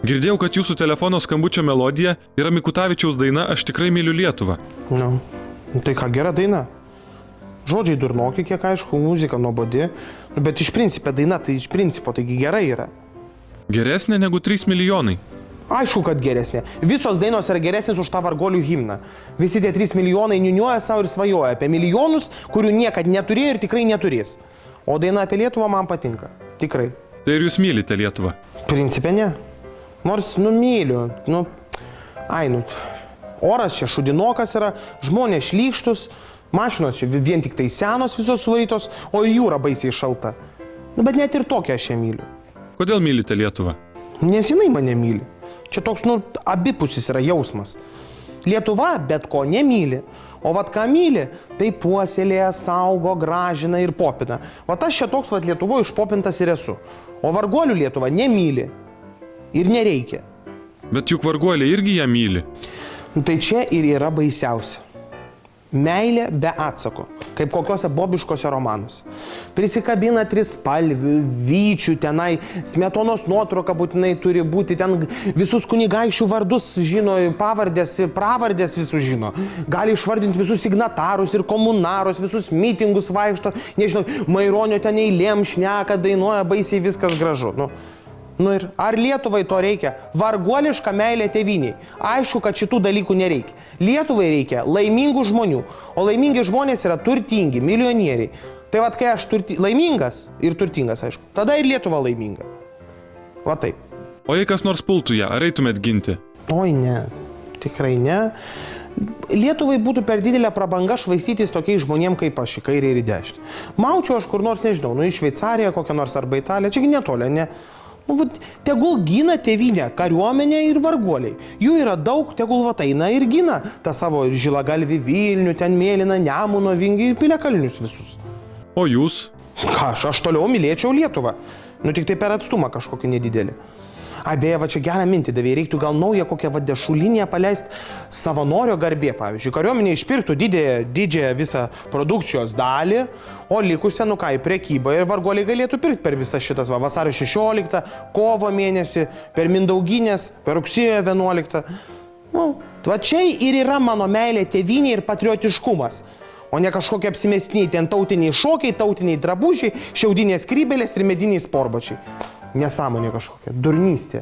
Girdėjau, kad jūsų telefono skambučio melodija yra Mikutavičiaus daina Aš tikrai myliu Lietuvą. Nu, tai ką, gera daina. Žodžiai durnoki, kiek aišku, muzika nuobodi, bet iš principo daina, tai iš principo, taigi gerai yra. Geresnė negu 3 milijonai. Aišku, kad geresnė. Visos dainos yra geresnės už tą vargolių himną. Visi tie 3 milijonai niuniuoja savo ir svajoja apie milijonus, kurių niekad neturėjo ir tikrai neturės. O daina apie Lietuvą man patinka. Tikrai. Tai ir jūs mylite Lietuvą? Principe ne. Nors, myliu. Oras čia šudinokas yra, žmonės šlykštus, mašinos čia vien tik tai senos visos suvarytos, o ir jūra baisiai šalta. Bet net ir tokią aš ją myliu. Kodėl mylite Lietuvą? Nes jinai mane myli. Čia toks, abipusis yra jausmas. Lietuva bet ko nemyli, o vat ką myli, tai puoselėja, saugo, gražina ir popina. Vat aš čia toks Lietuvoje išpopintas ir esu. O varguolių Lietuva nemyli. Ir nereikia. Bet juk varguoliai irgi ją myli. Tai čia ir yra baisiausia. Meilė be atsako, kaip kokiuose bobiškose romanuose. Prisikabina trispalvių, vyčių tenai, Smetonos nuotrauka būtinai turi būti, ten visus kunigaikščių vardus žino, pavardės ir pravardės visus žino. Gali išvardinti visus signatarus ir komunarus, visus mitingus vaikšto, nežinau, Maironio ten eilėm šneka, dainuoja, baisiai viskas gražu. Ir ar Lietuvai to reikia? Varguoliška meilė tėvyniai. Aišku, kad šitų dalykų nereikia. Lietuvai reikia laimingų žmonių, o laimingi žmonės yra turtingi, milijonieriai. Tai vat, kai aš laimingas ir turtingas, aišku, tada ir Lietuva laiminga. Va taip. O jei kas nors pultų ją, ar eitumėt ginti? Oi ne, tikrai ne. Lietuvai būtų per didelė prabanga švaistytis tokiais žmonėm kaip aš, į kairę ir į dešinę. Maučiau aš kur nors, nežinau, į Šveicariją kokią nors arba Italiją, čiagi netoli, ne? Tegul gina tėvynę, kariuomenė ir varguoliai. Jų yra daug, tegul eina ir gina tą savo žilagalvį Vilnių, ten mėlyną Nemuno vingį ir Piliakalnius visus. O jūs? Ką, aš toliau mylėčiau Lietuvą. Tik tai per atstumą kažkokį nedidelį. Beje, va čia gerą mintį davė, reiktų gal naują kokią dešulinę paleisti savanorio garbė, pavyzdžiui. Kariuomenė išpirktų didžiąją visą produkcijos dalį, o likusią, į prekybą ir varguoliai galėtų pirkti per visas šitas, vasario 16, kovo mėnesį, per Mindauginės, per rugsėjo 11. Va čia ir yra mano meilė tėvynė ir patriotiškumas. O ne kažkokie apsimestiniai ten tautiniai šokiai, tautiniai drabužiai, šiaudinės skrybelės ir mediniai sportbačiai. Nesąmonė kažkokia, durnystė.